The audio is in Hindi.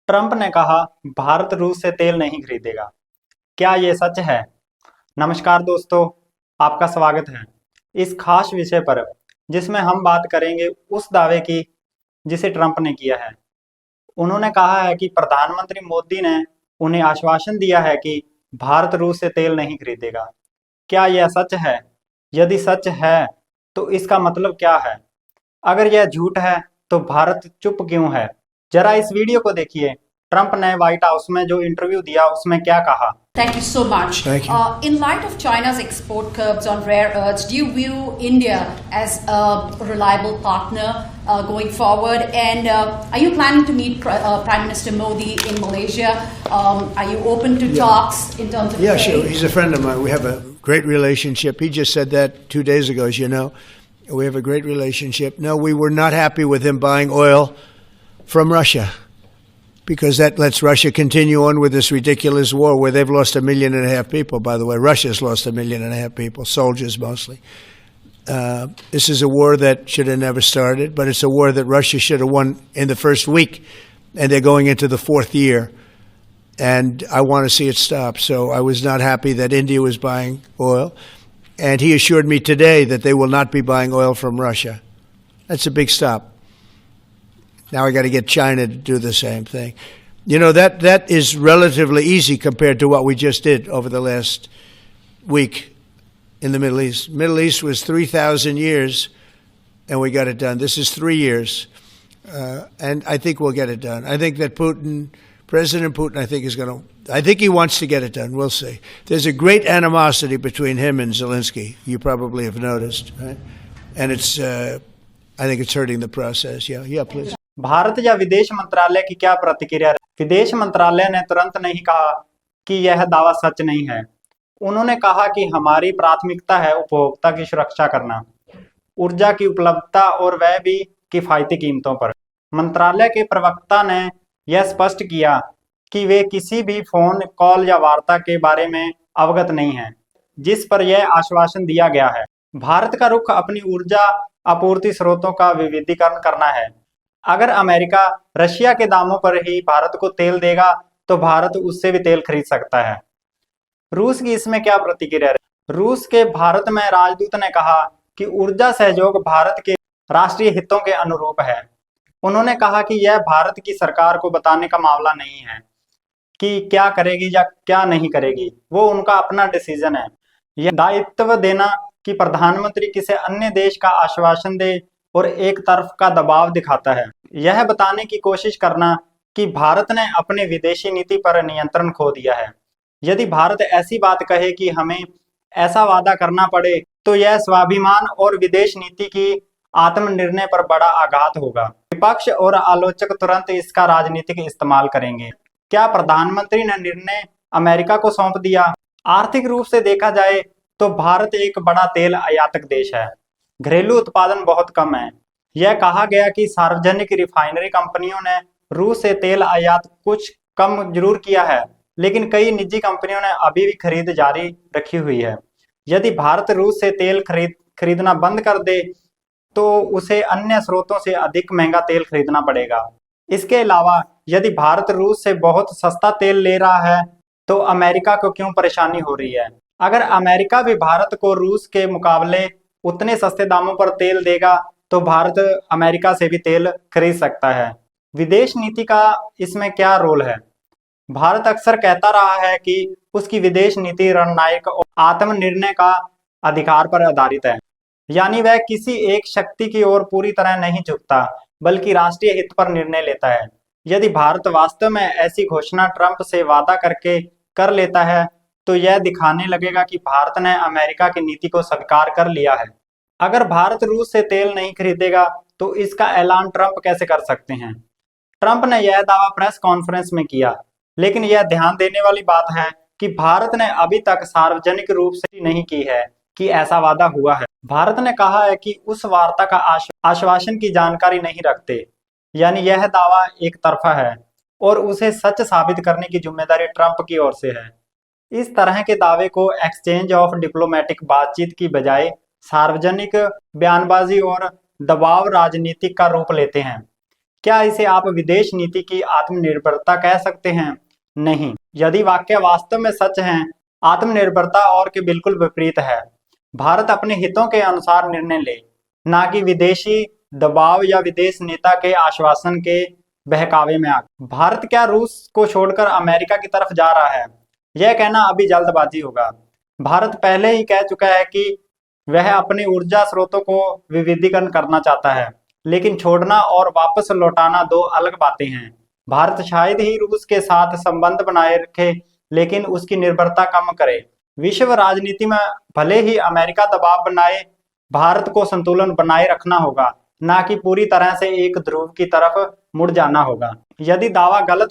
ट्रंप ने कहा भारत रूस से तेल नहीं खरीदेगा। क्या ये सच है? नमस्कार दोस्तों, आपका स्वागत है इस खास विषय पर जिसमें हम बात करेंगे उस दावे की जिसे ट्रंप ने किया है। उन्होंने कहा है कि प्रधानमंत्री मोदी ने उन्हें आश्वासन दिया है कि भारत रूस से तेल नहीं खरीदेगा। क्या यह सच है? यदि सच है तो इसका मतलब क्या है? अगर यह झूठ है तो भारत चुप क्यों है? जरा इस वीडियो को देखिए। ट्रंप ने व्हाइट हाउस में जो इंटरव्यू दिया उसमें क्या कहा। Thank you so much. Thank you. In light of China's export curbs on rare earths, do you view India as a reliable partner going forward? And are you planning to meet Prime Minister Modi in Malaysia? Are you open to talks in terms of Yeah, trade? sure. He's a friend of mine. We have a great relationship. He just said that 2 days ago, as you know. We have a great relationship. No, we were not happy with him buying oil from Russia because that lets Russia continue on with this ridiculous war where they've lost 1.5 million people, by the way. Russia's lost 1.5 million people, soldiers mostly. This is a war that should have never started, but it's a war that Russia should have won in the first week, and they're going into the 4th year. And I want to see it stop. So I was not happy that India was buying oil. And he assured me today that they will not be buying oil from Russia. That's a big stop. Now I got to get China to do the same thing. You know, that is relatively easy compared to what we just did over the last week in the Middle East. Middle East was 3,000 years, and we got it done. This is 3 years. And I think we'll get it done. I think that President Putin, I think he wants to get it done. We'll see. There's a great animosity between him and Zelensky. You probably have noticed, right? And I think it's hurting the process. Yeah, please. Bharat या विदेश मंत्रालय की क्या प्रतिक्रिया? विदेश मंत्रालय ने तुरंत नहीं कहा कि यह दावा सच नहीं है। उन्होंने कहा कि हमारी प्राथमिकता है उपभोक्ता की सुरक्षा करना, ऊर्जा की उपलब्धता और वह भी किफायती कीमतों पर। मंत्रालय के प्रवक्ता ने यह स्पष्ट किया कि वे किसी भी फोन कॉल या वार्ता के बारे में अवगत नहीं हैं जिस पर यह आश्वासन दिया गया है। भारत का रुख अपनी ऊर्जा आपूर्ति स्रोतों का विविधीकरण करना है। अगर अमेरिका रशिया के दामों पर ही भारत को तेल देगा तो भारत उससे भी तेल खरीद सकता है। रूस की इसमें क्या प्रतिक्रिया है? रूस के भारत में राजदूत ने कहा कि ऊर्जा सहयोग भारत के राष्ट्रीय हितों के अनुरूप है। उन्होंने कहा कि यह भारत की सरकार को बताने का मामला नहीं है कि क्या करेगी या क्या नहीं करेगी, वो उनका अपना डिसीजन है। यह दायित्व देना कि प्रधानमंत्री किसी अन्य देश का आश्वासन दे और एक तरफ का दबाव दिखाता है। यह बताने की कोशिश करना कि भारत ने अपने विदेशी नीति पर नियंत्रण खो दिया है। यदि भारत ऐसी बात कहे कि हमें ऐसा वादा करना पड़े तो यह स्वाभिमान और विदेश नीति की आत्मनिर्णय पर बड़ा आघात होगा। विपक्ष और आलोचक तुरंत इसका राजनीतिक इस्तेमाल करेंगे। क्या प्रधानमंत्री ने निर्णय अमेरिका को सौंप दिया? आर्थिक रूप से देखा जाए तो भारत एक बड़ा तेल आयातक देश है। घरेलू उत्पादन बहुत कम है। यह कहा गया कि सार्वजनिक रिफाइनरी कंपनियों ने रूस से तेल आयात कुछ कम जरूर किया है, लेकिन कई निजी कंपनियों ने अभी भी खरीद जारी रखी हुई है। यदि भारत रूस से तेल खरीदना बंद कर दे तो उसे अन्य स्रोतों से अधिक महंगा तेल खरीदना पड़ेगा। इसके अलावा यदि भारत रूस से बहुत सस्ता तेल ले रहा है तो अमेरिका को क्यों परेशानी हो रही है? अगर अमेरिका भी भारत को रूस के मुकाबले उतने सस्ते दामों पर तेल देगा तो भारत अमेरिका से भी तेल खरीद सकता है। विदेश नीति का इसमें क्या रोल है? भारत अक्सर कहता रहा है कि उसकी विदेश नीति रणनीतिक और आत्मनिर्णय का अधिकार पर आधारित है, यानी वह किसी एक शक्ति की ओर पूरी तरह नहीं झुकता बल्कि राष्ट्रीय हित पर निर्णय लेता है। यदि भारत वास्तव में ऐसी घोषणा ट्रंप से वादा करके कर लेता है तो यह दिखाने लगेगा कि भारत ने अमेरिका की नीति को स्वीकार कर लिया है। अगर भारत रूस से तेल नहीं खरीदेगा तो इसका ऐलान ट्रंप कैसे कर सकते हैं? ट्रंप ने यह दावा प्रेस कॉन्फ्रेंस में किया, लेकिन यह ध्यान देने वाली बात है कि भारत ने अभी तक सार्वजनिक रूप से नहीं की है कि ऐसा वादा हुआ है। भारत ने कहा है कि उस वार्ता का आश्वासन की जानकारी नहीं रखते, यानी यह दावा एक तरफा है और उसे सच साबित करने की जिम्मेदारी ट्रंप की ओर से है। इस तरह के दावे को एक्सचेंज ऑफ डिप्लोमेटिक बातचीत की बजाय सार्वजनिक बयानबाजी और दबाव राजनीतिक का रूप लेते हैं। क्या इसे आप विदेश नीति की आत्मनिर्भरता कह सकते हैं? नहीं। यदि वाक्य वास्तव में सच है, आत्मनिर्भरता और के बिल्कुल विपरीत है। भारत अपने हितों के अनुसार निर्णय ले, ना कि विदेशी दबाव या विदेश नेता के आश्वासन के बहकावे में आकर। भारत क्या रूस को छोड़कर अमेरिका की तरफ जा रहा है? यह कहना अभी जल्दबाजी होगा। भारत पहले ही कह चुका है कि वह अपने ऊर्जा स्रोतों को विविधीकरण करना चाहता है, लेकिन छोड़ना और वापस लौटाना दो अलग बातें हैं। भारत शायद ही रूस के साथ संबंध बनाए रखे, लेकिन उसकी निर्भरता कम करे। विश्व राजनीति में भले ही अमेरिका दबाव बनाए, भारत को संतुलन बनाए रखना होगा, ना कि पूरी तरह से एक ध्रुव की तरफ मुड़ जाना होगा। यदि दावा गलत